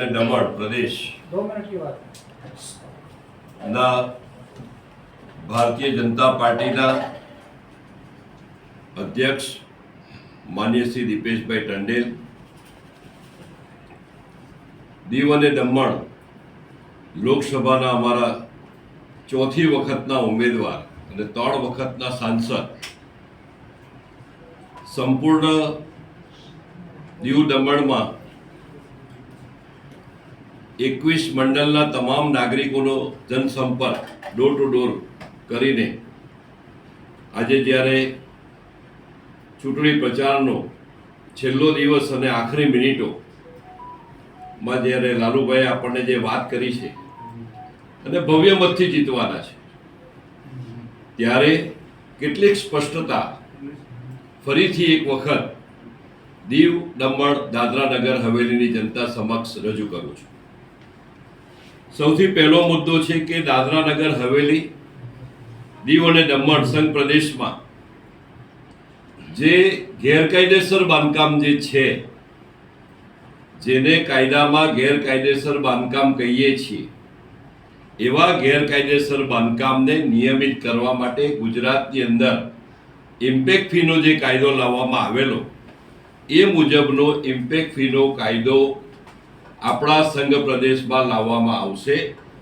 અને દમણ પ્રદેશ ના ભારતીય જનતા પાર્ટીના અધ્યક્ષ માનનીય શ્રી દીપેશભાઈ ટંડેલ, દીવ અને દમણ લોકસભાના અમારા ચોથી વખતના ઉમેદવાર અને 3 વખતના સાંસદ, સંપૂર્ણ દીવ દમણમાં 21 મંડળના તમામ નાગરિકોનો જનસંપર્ક ડોર ટુ ડોર કરીને આજે જ્યારે ચૂંટણી પ્રચારનો છેલ્લો દિવસ અને આખરી મિનિટોમાં જ્યારે લાલુભાઈ આપણને જે વાત કરી છે અને ભવ્ય મતથી જીતવાના છે, ત્યારે કેટલીક સ્પષ્ટતા ફરીથી એક વખત દીવ દમણ દાદરા નગર હવેલીની જનતા સમક્ષ રજૂ કરું છું. સૌથી પહેલો મુદ્દો છે કે દાદરા નગર હવેલી, દીવ અને દમણ સંઘ પ્રદેશમાં જે ગેરકાયદેસર બાંધકામ જે છે, જેને કાયદામાં ગેરકાયદેસર બાંધકામ કહીએ છીએ, એવા ગેરકાયદેસર બાંધકામને નિયમિત કરવા માટે ગુજરાતની અંદર ઇમ્પેક્ટ ફીનો જે કાયદો લાવવામાં આવેલો, એ મુજબનો ઇમ્પેક્ટ ફીનો કાયદો આપણા સંઘ પ્રદેશમાં લાવવામાં આવશે,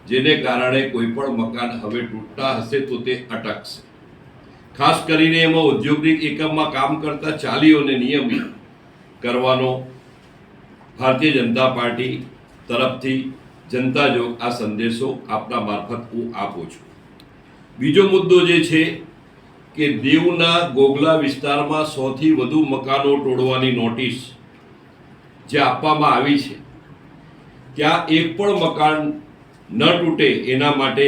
જેને કારણે કોઈ પણ મકાન હવે તૂટતા હશે તો તે અટકશે. ખાસ કરીને એમાં ઔદ્યોગિક એકમમાં કામ કરતા ચાલીઓને નિયમિત કરવાનો ભારતીય જનતા પાર્ટી તરફથી જનતા જો આ સંદેશો આપના મારફત હું આપું છું. બીજો મુદ્દો જે છે કે દીવના ગોગલા વિસ્તારમાં 100 થી વધુ મકાનો તોડવાની નોટિસ જે આપવામાં આવી છે, ત્યાં એક પણ મકાન ન તૂટે એના માટે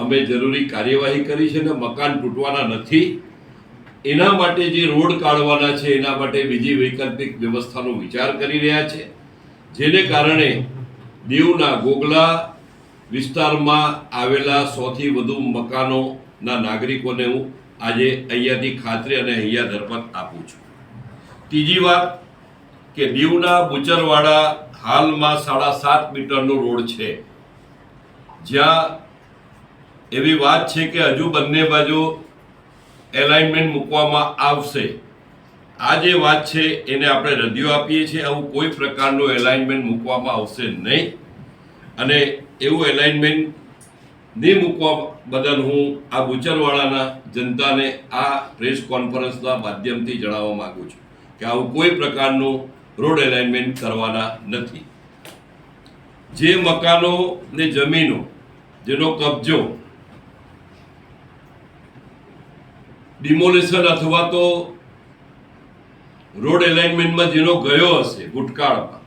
અમે જરૂરી કાર્યવાહી કરી છે અને મકાન તૂટવાના નથી. એના માટે જે રોડ કાઢવાના છે એના માટે બીજી વૈકલ્પિક વ્યવસ્થાનો વિચાર કરી રહ્યા છે, જેને કારણે દીવના ગોગલા વિસ્તારમાં આવેલા 100 થી વધુ મકાનોના નાગરિકોને હું આજે અહીંયાથી ખાતરી અને અહીંયા દરપત આપું છું. ત્રીજી વાત કે દીવના બુચરવાડા હાલમાં 7.5 મીટરનો રોડ છે, જ્યાં એવી વાત છે કે હજુ બંને બાજુ એલાઇનમેન્ટ મૂકવામાં આવશે. આ જે વાત છે એને આપણે રદિયો આપીએ છીએ. આવું કોઈ પ્રકારનું એલાઇનમેન્ટ મૂકવામાં આવશે નહીં, અને એવું એલાઇનમેન્ટ નહીં મૂકવા બદલ હું આ બુચરવાડાના જનતાને આ પ્રેસ કોન્ફરન્સના માધ્યમથી જણાવવા માંગુ છું કે આવું કોઈ પ્રકારનું રોડ એલાઇનમેન્ટ કરવાના નથી. જે મકાનો ને જમીનો જેનો કબજો ડિમોલિશન અથવા તો રોડ એલાઇનમેન્ટમાં જેનો ગયો હશે ભૂતકાળમાં,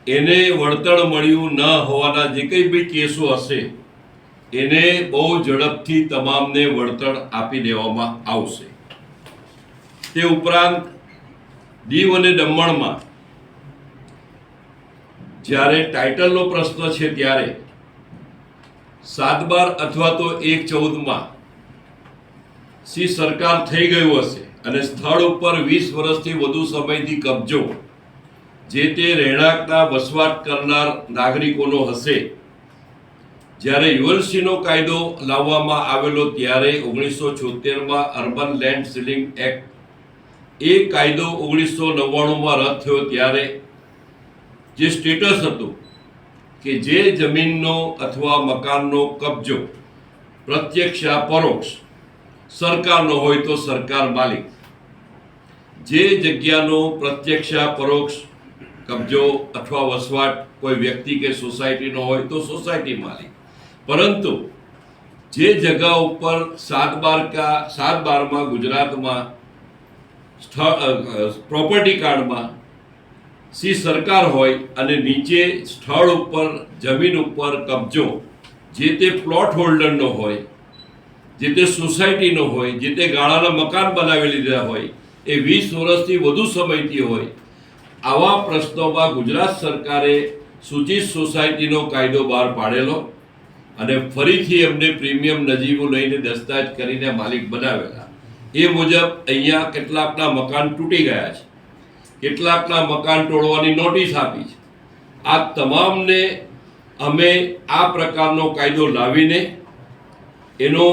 એને વળતર મળ્યું ન હોવાના જે કંઈ બી કેસો હશે, એને બહુ ઝડપથી તમામને વળતર આપી દેવામાં આવશે. તે ઉપરાંત દીવ અને દમણમાં જ્યારે ટાઇટલનો પ્રશ્ન છે, ત્યારે 7/12 અથવા તો 1/14માં સી સરકાર થઈ ગયું હશે અને સ્થળ ઉપર 20 વર્ષથી વધુ સમયથી કબજો જે તે રહેણાંકના વસવાટ કરનાર નાગરિકોનો હશે. જ્યારે યુએલસીનો કાયદો લાવવામાં આવેલો ત્યારે 1976માં અર્બન લેન્ડ સીલિંગ એક્ટ, એ કાયદો 1999માં રદ થયો ત્યારે જે સ્ટેટસ હતું કે જે જમીનનો અથવા મકાનનો કબજો પ્રત્યક્ષ યા પરોક્ષ સરકારનો હોય તો સરકાર માલિક, જે જગ્યાનો પ્રત્યક્ષ યા પરોક્ષ કબજો અથવા વસવાટ કોઈ વ્યક્તિ કે સોસાયટીનો હોય તો સોસાયટી માલિક, પરંતુ જે જગ્યા ઉપર 7/12માં ગુજરાતમાં પ્રોપર્ટી કાર્ડમાં સી સરકાર હોય અને નીચે સ્થળ ઉપર જમીન ઉપર કબજો જે તે પ્લોટ હોલ્ડરનો હોય, જે તે સોસાયટીનો હોય, જે તે ગાળાના મકાન બનાવી લીધા હોય, એ 20 વર્ષથી વધુ સમયથી હોય, આવા પ્રશ્નોમાં ગુજરાત સરકારે સૂચિત સોસાયટીનો કાયદો બહાર પાડેલો અને ફરીથી એમને પ્રીમિયમ નજીવું લઈને દસ્તાવેજ કરીને માલિક બનાવેલા. એ મુજબ અહીંયા કેટલાકના મકાન તૂટી ગયા છે, કેટલાકના મકાન તોડવાની નોટિસ આપી છે, આ તમામને અમે આ પ્રકારનો કાયદો લાવીને એનો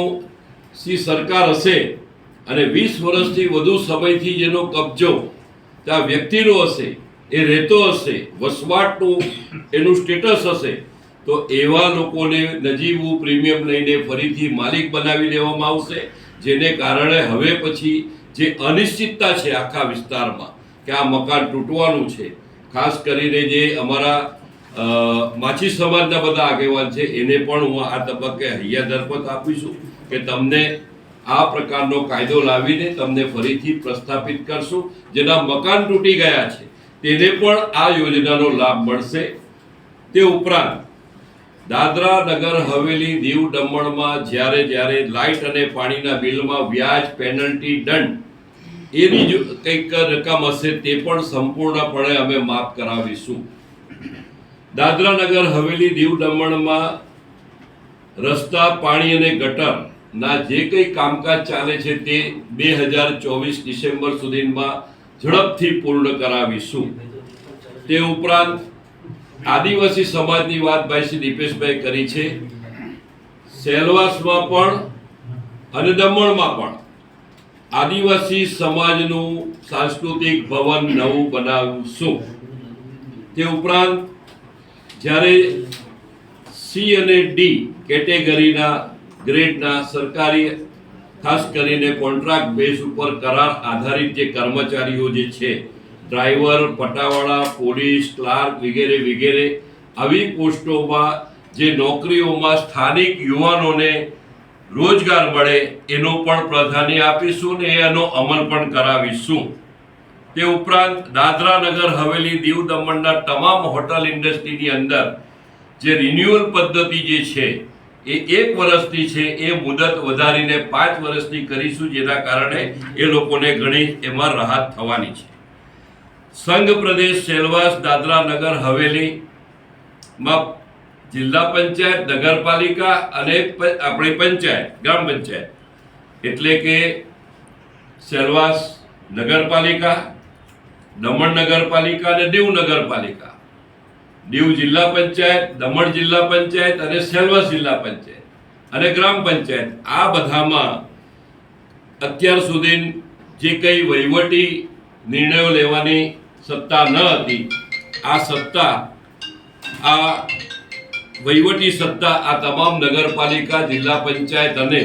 સી સરકાર હશે અને 20 વર્ષથી વધુ સમયથી જેનો કબજો ત્યાં વ્યક્તિનો હશે, એ રહેતો હશે, વસવાટનું એનું સ્ટેટસ હશે, તો એવા લોકોને નજીવું પ્રીમિયમ લઈને ફરીથી માલિક બનાવી દેવામાં આવશે, જેને કારણે હવે પછી જે અનિશ્ચિતતા છે આખા વિસ્તારમાં કે આ મકાન તૂટવાનું છે, ખાસ કરીને જે અમારા માછી સમાજના બધા આગેવાન છે એને પણ હું આ તબક્કે હૈયા દરપત આપીશું કે તમને આ પ્રકારનો કાયદો લાવીને તમને ફરીથી પ્રસ્થાપિત કરશું. જેના મકાન તૂટી ગયા છે તેને પણ આ યોજનાનો લાભ મળશે. તે ઉપરાંત દાદરા નગર હવેલી દીવ દમણમાં જ્યારે લાઇટ અને પાણીના બિલમાં વ્યાજ, પેનલ્ટી, દંડ એની જો કંઈક રકમ હશે તે પણ સંપૂર્ણપણે અમે માફ કરાવીશું. દાદરા નગર હવેલી દીવ દમણમાં રસ્તા, પાણી અને ગટર ના જે કંઈ કામકાજ ચાલે છે તે 2024 ડિસેમ્બર સુધીમાં ઝડપથી પૂર્ણ કરાવીશું. તે ઉપરાંત આદિવાસી સમાજની વાત ભાઈ શ્રી દીપેશભાઈ કરી છે. સેલવાસમાં પણ અને દમણમાં પણ આદિવાસી સમાજનું સાંસ્કૃતિક ભવન નવું બનાવશું. તે ઉપરાંત જ્યારે સી અને ડી કેટેગરીના ગ્રેડના સરકારી ખાસ કરીને કોન્ટ્રાક્ટ બેઝ ઉપર કરાર આધારિત જે કર્મચારીઓ જે છે, ડ્રાઈવર, પટાવાળા, પોલીસ, ક્લાર્ક વગેરે વગેરે આવી પોસ્ટોમાં જે નોકરીઓમાં સ્થાનિક યુવાનોને રોજગાર મળે એનો પણ પ્રાધાન્ય આપીશું ને એનો અમલ પણ કરાવીશું. તે ઉપરાંત દાદરા નગર હવેલી દીવ દમણના તમામ હોટલ ઇન્ડસ્ટ્રીની અંદર જે રિન્યુઅલ પદ્ધતિ જે છે એ 1 વર્ષની છે, એ મુદત વધારીને 5 વર્ષની કરીશું, જેના કારણે એ લોકોને ઘણી એમાં રાહત થવાની છે. સંઘ પ્રદેશ સેલવાસ દાદરા નગર હવેલીમાં જિલ્લા પંચાયત, નગરપાલિકા અને આપણી પંચાયત, ગ્રામ પંચાયત એટલે કે સેલવાસ નગરપાલિકા, દમણ નગરપાલિકા અને દીવ નગરપાલિકા, દીવ જિલ્લા પંચાયત, દમણ જિલ્લા પંચાયત અને સેલવાસ જિલ્લા પંચાયત અને ગ્રામ પંચાયત, આ બધામાં અત્યાર સુધી જે કંઈ વહીવટી નિર્ણયો લેવાની સત્તા ન હતી, આ સત્તા, આ વહીવટી સત્તા આ તમામ નગરપાલિકા, જિલ્લા પંચાયત અને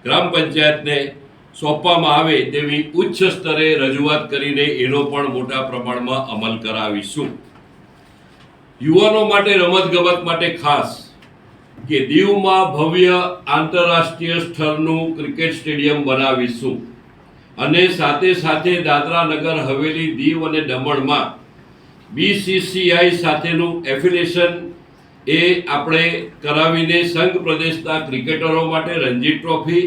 ગ્રામ પંચાયતને સોંપવામાં આવે તેવી ઉચ્ચ સ્તરે રજૂઆત કરીને એનો પણ મોટા પ્રમાણમાં અમલ કરાવીશું. યુવાનો માટે, રમતગમત માટે ખાસ કે દીવમાં ભવ્ય આંતરરાષ્ટ્રીય સ્તરનું ક્રિકેટ સ્ટેડિયમ બનાવીશું અને સાથે સાથે દાદરા નગર હવેલી, દીવ અને દમણમાં BCCI સાથેનું એફિલિએશન એ આપણે કરાવીને સંઘ પ્રદેશના ક્રિકેટરો માટે રણજી ટ્રોફી,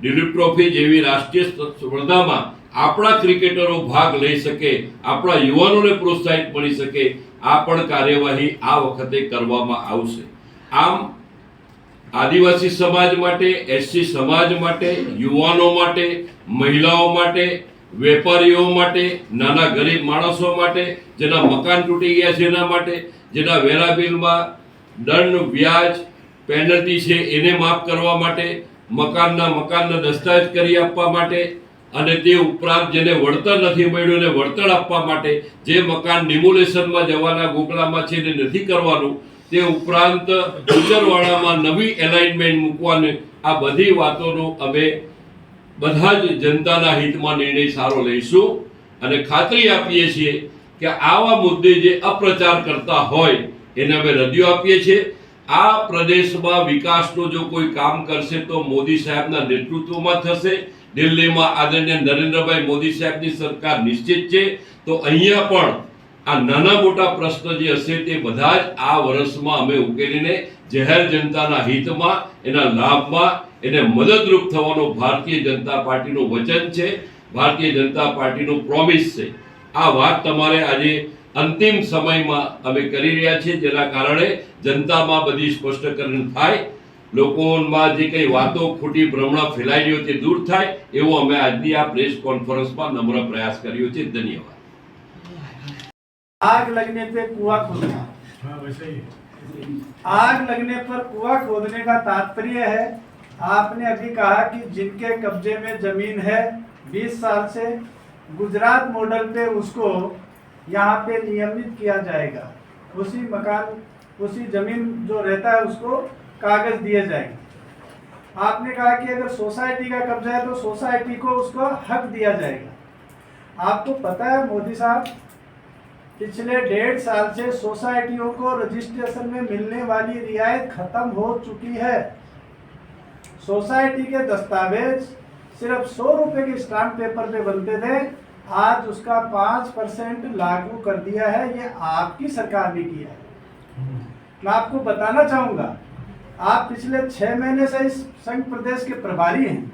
દિલીપ ટ્રોફી જેવી રાષ્ટ્રીય સ્પર્ધામાં આપણા ક્રિકેટરો ભાગ લઈ શકે, આપણા યુવાનોને પ્રોત્સાહિત મળી શકે, આ પણ કાર્યવાહી આ વખતે કરવામાં આવશે. આમ આદિવાસી સમાજ માટે, SC સમાજ માટે, યુવાનો માટે, મહિલાઓ માટે, વેપારીઓ માટે, નાના ગરીબ માણસો માટે, જેના મકાન તૂટી ગયા છે એના માટે, જેના વેરા બિલમાં દંડ, વ્યાજ, પેનલ્ટી છે એને માફ કરવા માટે, મકાનના દસ્તાવેજ કરી આપવા માટે અને તે ઉપરાંત જેને વળતર નથી મળ્યું એને વળતર આપવા માટે, જે મકાન ડિમોલેશનમાં જવાના ગોગલામાં છે એને નથી કરવાનું, તે ઉપરાંત ગુજરવાડામાં નવી એલાઇનમેન્ટ મૂકવાની, આ બધી વાતોનો અમે બધા જ જનતાના હિતમાં નિર્ણય સારો લઈશું અને ખાતરી આપીએ છીએ કે આવા મુદ્દે જે અપ્રચાર કરતા હોય એને અમે રદિયો આપીએ છીએ. આ પ્રદેશમાં વિકાસનું જો કોઈ કામ કરશે તો મોદી સાહેબના નેતૃત્વમાં થશે. દિલ્હીમાં આદરણીય નરેન્દ્રભાઈ મોદી સાહેબની સરકાર નિશ્ચિત છે. તો અહીંયા પણ આ નાના મોટા પ્રશ્ન જે હશે તે બધા જ આ વર્ષમાં અમે ઉકેલીને જાહેર જનતાના હિતમાં, એના લાભમાં એને મદદરૂપ થવાનો ભારતીય જનતા પાર્ટીનું વચન છે, ભારતીય જનતા પાર્ટીનું પ્રોમિસ છે. આ વાત તમારે આજે અંતિમ સમયમાં અમે કરી રહ્યા છીએ, જેના કારણે જનતામાં બધી સ્પષ્ટીકરણ થાય, લોકોમાં જે કંઈ વાતો, ખોટી ભ્રમણા ફેલાઈ રહ્યો તે દૂર થાય, એવો અમે આજની આ પ્રેસ કોન્ફરન્સમાં નમ્ર પ્રયાસ કર્યો છે. ધન્યવાદ. आग लगने पे कुआं खुल गया, हाँ वैसे ही है। आग लगने पर कुआं खोदने का तात्पर्य है, आपने अभी कहा कि जिनके कब्जे में जमीन है 20 साल से, गुजरात मॉडल पे उसको यहाँ पे नियमित किया जाएगा। उसी मकान, उसी जमीन जो रहता है उसको कागज दिए जाएंगे। आपने कहा कि अगर सोसाइटी का कब्जा है तो सोसाइटी को उसका हक दिया जाएगा। आपको पता है मोदी साहब, पिछले 1.5 साल से सोसाइटियों को रजिस्ट्रेशन में मिलने वाली रियायत खत्म हो चुकी है। सोसाइटी के दस्तावेज सिर्फ 100 रुपए के स्टाम्प पेपर पे बनते थे, आज उसका 5% लागू कर दिया है। ये आपकी सरकार ने किया है। मैं आपको बताना चाहूंगा, आप पिछले 6 महीने से इस संघ प्रदेश के प्रभारी हैं।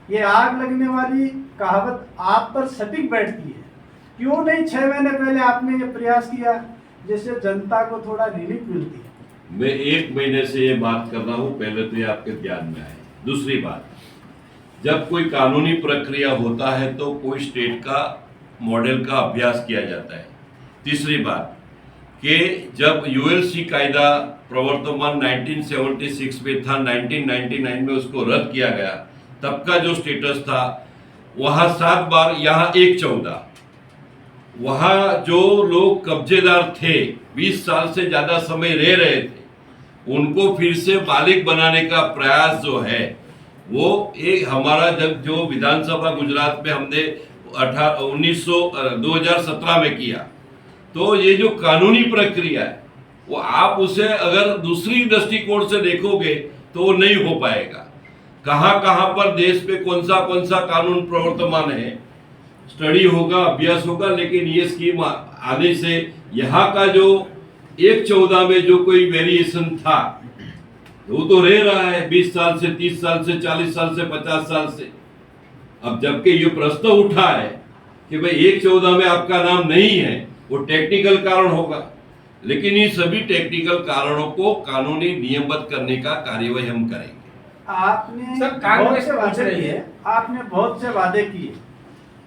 ये आग लगने वाली कहावत आप पर सटीक बैठती है। क्यों नहीं 6 महीने पहले आपने ये प्रयास किया, जिससे जनता को थोड़ा रिलीफ मिलती है। मैं 1 महीने से ये बात कर रहा हूँ, पहले तो ये आपके ध्यान में आए। दूसरी बात, जब कोई कानूनी प्रक्रिया होता है तो कोई स्टेट का मॉडल का अभ्यास किया जाता है। तीसरी बात कि जब यूएलसी कायदा प्रवर्तमान 1976 में था, 1999 में उसको रद्द किया गया, तब का जो स्टेटस था वहाँ 7 बार, यहाँ 1/14। वहाँ जो लोग कब्जेदार थे, 20 साल से ज़्यादा समय रह रहे थे, उनको फिर से मालिक बनाने का प्रयास जो है वो एक हमारा जब जो विधानसभा गुजरात में हमने 2017 में किया, तो ये जो कानूनी प्रक्रिया है वो आप उसे अगर दूसरी दृष्टिकोण से देखोगे तो वो नहीं हो पाएगा। कहाँ कहाँ पर देश पे कौन सा कानून प्रवर्तमान है, स्टडी होगा, अभ्यास होगा, लेकिन ये स्कीम आने से यहाँ का जो 1/14 में जो कोई वेरिएशन था वो तो रह रहा है 20 साल से, 30 साल से, 40 साल से, 50 साल से। अब जबकि ये प्रश्न उठा है कि भाई 1/14 में आपका नाम नहीं है, वो टेक्निकल कारण होगा, लेकिन इन सभी टेक्निकल कारणों को कानूनी नियमबद्ध करने का कार्यवाही हम करेंगे। आपने सर, कांग्रेस बहुत से पूछ वादे रही किए, है। आपने बहुत से वादे किए।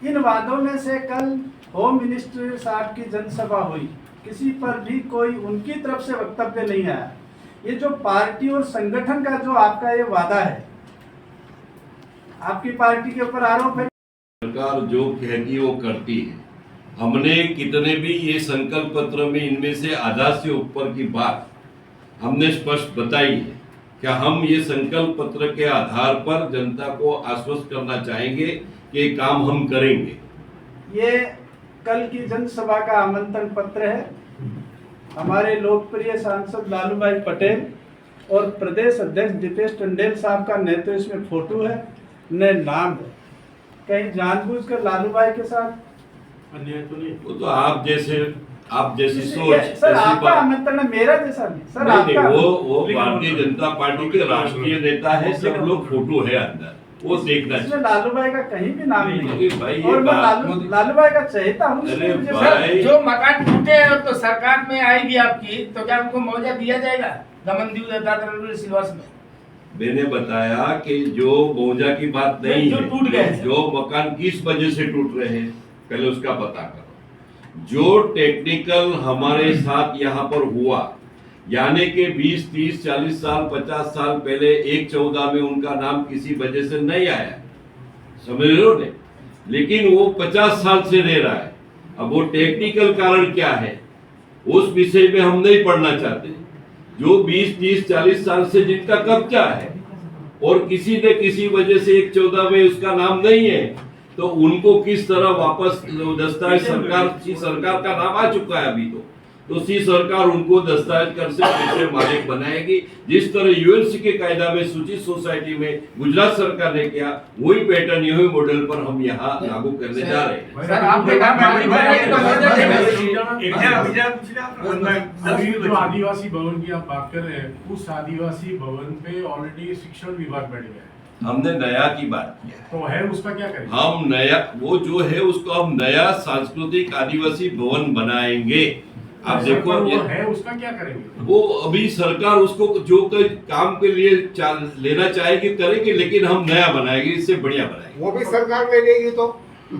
इन वादों में से कल होम मिनिस्टर साहब की जनसभा हुई, किसी पर भी कोई उनकी तरफ से वक्तव्य नहीं आया। ये जो पार्टी और संगठन का जो आपका ये वादा है, आपकी पार्टी के ऊपर आरोप है। सरकार जो कहती है वो करती है। हमने कितने भी ये संकल्प पत्र में इनमें से आधा से ऊपर की बात हमने स्पष्ट बताई है कि हम ये संकल्प पत्र के आधार पर जनता को आश्वस्त करना चाहेंगे कि ये काम हम करेंगे। ये कल की जनसभा का आमंत्रण पत्र है। हमारे लोकप्रिय सांसद लालू भाई पटेल और प्रदेश अध्यक्ष दीपेश टंडेल साहब का नेतृत्व इसमें फोटो है, न नाम है। कहीं जानबूझकर लालू भाई के साथ अन्याय तो नहीं। वो तो आप जैसी सोच सर, ऐसी आपका बात आमंत्रण है, मेरा जैसा नहीं सर। नहीं, आपका वो भारतीय जनता पार्टी के राष्ट्रीय नेता है, सब लोग फोटो है अंदर, वो देखना इसमें चाहिए। लालू भाई का कहीं भी नाम नहीं, नहीं भाई, है। ये और मैं बात- लालू भाई का चाहता हूँ। अरे मुझे भाई, जो मकान टूटे हैं तो सरकार में आएगी आपकी, तो क्या उनको मुआवजा दिया जाएगा? दमन दीव दादरा सिलवास में मैंने बताया कि जो मुआवजा की बात नहीं जो है, टूट गए हैं। जो मकान किस वजह से टूट रहे हैं पहले उसका पता करो। जो टेक्निकल हमारे साथ यहाँ पर हुआ, यानी कि 20, 30, 40 साल, 50 साल पहले 1/14 में उनका नाम किसी वजह से नहीं आया, समझ रहे हो ने, लेकिन वो 50 साल से रह रहा है। अब वो टेक्निकल कारण क्या है उस विषय में हम नहीं पढ़ना चाहते। जो 20, 30, 40 साल से जिनका कब्जा है और किसी न किसी वजह से 1/14 में उसका नाम नहीं है, तो उनको किस तरह वापस दस्तावेज सरकार का नाम आ चुका है अभी तो सी सरकार उनको दस्तावेज कर से फिर से मालिक बनाएगी। जिस तरह यूएलसी के कायदा में सूचित सोसाइटी में गुजरात सरकार ने किया, वही पैटर्न यही मॉडल पर हम यहाँ लागू करने जा रहे हैं। सर, आपने कहा अभी जो आदिवासी भवन की आप बात कर रहे हैं, उस आदिवासी भवन पे ऑलरेडी शिक्षण विभाग बैठ गया है, हमने नया की बात की है। तो है उसका क्या करेंगे? हम नया वो जो है उसको हम नया सांस्कृतिक आदिवासी भवन बनाएंगे। आप देखो वो ये है उसका क्या करेंगे? वो अभी सरकार उसको जो कोई काम के लिए लेना चाहेगी करेगी, लेकिन हम नया बनाएंगे, इससे बढ़िया बनाएंगे। वो भी सरकार ले लेगी तो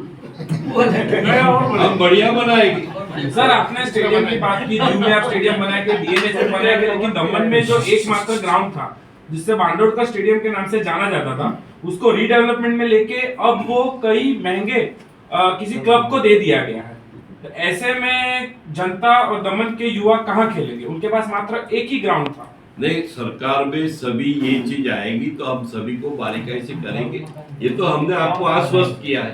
नया और हम बढ़िया बनाएंगे। सर आपने स्टेडियम की बात की, दीव में आप स्टेडियम बनाए थे, डीएनएच में बनाए थे, लेकिन दमन में जो एकमात्र ग्राउंड था जिससे बांडोड का स्टेडियम के नाम से जाना जाता था, उसको रीडेवलपमेंट में लेके अब वो कई महंगे किसी क्लब को दे दिया गया है। तो ऐसे में जनता और दमन के युवा कहाँ खेलेंगे? उनके पास मात्र एक ही ग्राउंड था। नहीं, सरकार में सभी ये चीज आएगी तो हम सभी को बारीकाई से करेंगे। ये तो हमने आपको आश्वस्त किया है,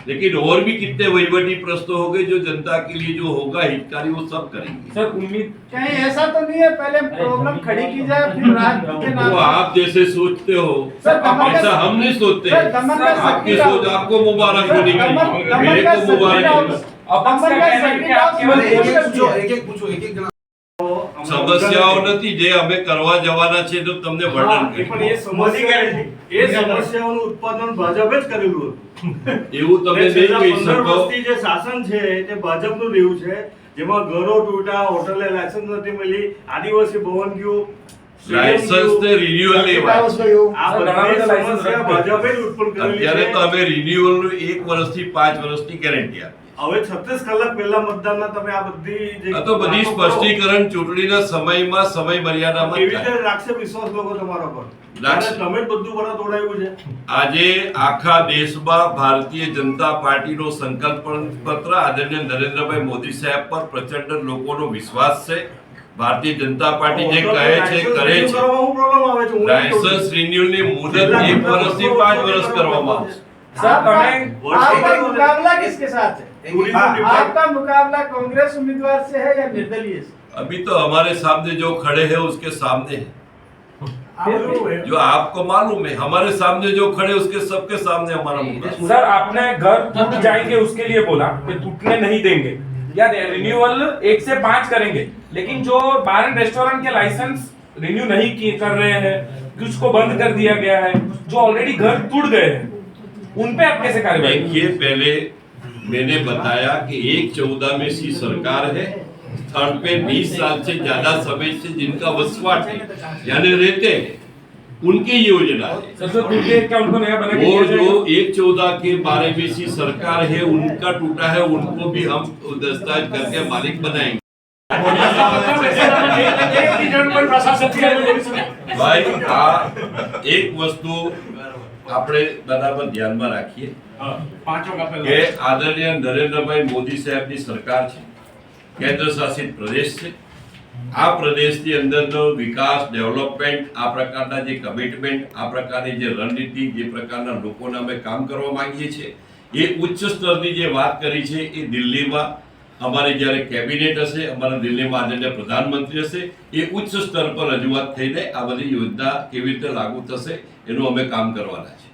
लेकिन और भी कितने वहीवटी प्रश्न हो गए जो जनता के लिए जो होगा हितकारी वो सब करेंगे। सर उम्मीद कहीं ऐसा तो नहीं है पहले प्रॉब्लम खड़ी की जाए फिर राज्य के नाम वो आप जैसे सोचते हो सर, दमन का- ऐसा हम नहीं सोचते। सर, दमन का आपकी सर्किट सोच आपको मुबारक सर, होनी दमन- चाहिए, दमन मेरे का को मुबारक सर्किट होनी। अपक्ष का कहना है कि आप केवल સમસ્યાઓ નથી જે અમે કરવા જવાના છે તો તમને વર્ણન પણ કરી એ સમસ્યાઓનું ઉત્પાદન ભાજપે જ કરેલું હતું. એવું તમે નહીં છેલ્લા કહી 15 શકો। વર્ષથી જે શાસન છે તે ભાજપનું રહ્યું છે, જેમાં ઘરો તૂટ્યા, હોટલે લાયસન્સ નથી મળી, આદિવાસી ભવન ગયું, સ્ટેડિયમ લાયસન્સ ગયું. ને રિન્યુઅલ ની વાત છે। આ સર, ઘણા બધી બધા લાયસન્સ સમસ્યા રદ ભાજપે જ ઉત્પન્ન કરેલી અત્યારે તો છે. અમે રિન્યુઅલ નું 1 વર્ષથી 5 વર્ષની ગેરંટી આપી। હવે 36 કલાક પહેલા મતદાનના તમે આ બધી જે આ તો બધી વાતો કરો, સ્પષ્ટીકરણ ચૂંટણીના સમયમાં સમય મર્યાદામાં કેવી થાય। રીતે રાખશે વિશ્વાસ લોકો તમારા પર? રાખશે। ત્યારે તમે જ બધું વરત ઓળાવ્યું છે. આજે આખા દેશમાં ભારતીય જનતા પાર્ટીનો સંકલ્પ પત્ર આદરણીય નરેન્દ્રભાઈ મોદી સાહેબ પર પ્રચંડ લોકોનો વિશ્વાસ છે। ભારતીય જનતા પાર્ટી જે કહે છે કરે લાયસન્સ છે। કરવામાં શું પ્રોબ્લેમ આવે છે? હું નથી કહું છું. લાયસન્સ રિન્યુઅલની મુદત 1 વર્ષથી 5 વર્ષ કરવામાં આવશે। साहब તમે आपका मुकाबला किसके साथ है? टूरिज्म हाँ, डिपार्टमेंट- आपका मुकाबला कांग्रेस उम्मीदवार से है या निर्दलीय से? अभी तो हमारे सामने जो खड़े हैं उसके सामने है, आप जो आपको मालूम है। हमारे सामने जो खड़े उसके सबके सामने हमारा मुकाबला। सर आपने घर टूट जाएंगे उसके लिए बोला कि टूटने नहीं देंगे या रिन्यूअल 1 से 5 करेंगे, लेकिन जो बार एंड रेस्टोरेंट के लाइसेंस रिन्यू नहीं किए कर रहे हैं, कुछ को बंद कर दिया गया है, जो ऑलरेडी घर टूट गए हैं, उन पे आप कैसे कार्रवाई? देखिए, पहले मैंने बताया कि 1/14 में सी सरकार है, थर्ड पे 20 साल से ज्यादा समय से जिनका वसवाट है यानी रहते हैं, उनकी योजना है। सर जो टूटे क्या उनको नया बना के वो दिया जाएगा? जो 1/14 के बारे में सी सरकार है उनका टूटा है, उनको भी हम दस्तावेज करके मालिक बनाएंगे। ભાઈ આ એક વસ્તુ આપણે બરાબર ધ્યાનમાં રાખીએ કે આદરણીય નરેન્દ્રભાઈ મોદી સાહેબની સરકાર છે, કેન્દ્ર શાસિત પ્રદેશ છે। આ પ્રદેશની અંદરનો વિકાસ, ડેવલપમેન્ટ, આ પ્રકારના જે કમિટમેન્ટ, આ પ્રકારની જે રણનીતિ, જે પ્રકારના લોકોને અમે કામ કરવા માંગીએ છીએ, એ ઉચ્ચ સ્તરની જે વાત કરી છે એ દિલ્હીમાં અમારી જ્યારે કેબિનેટ હશે, અમારા દિલ્હીમાં આદરણીય પ્રધાનમંત્રી હશે, એ ઉચ્ચ સ્તર પર રજૂઆત થઈને આ બધી યોજના કેવી રીતે લાગુ થશે એનું અમે કામ કરવાના છે।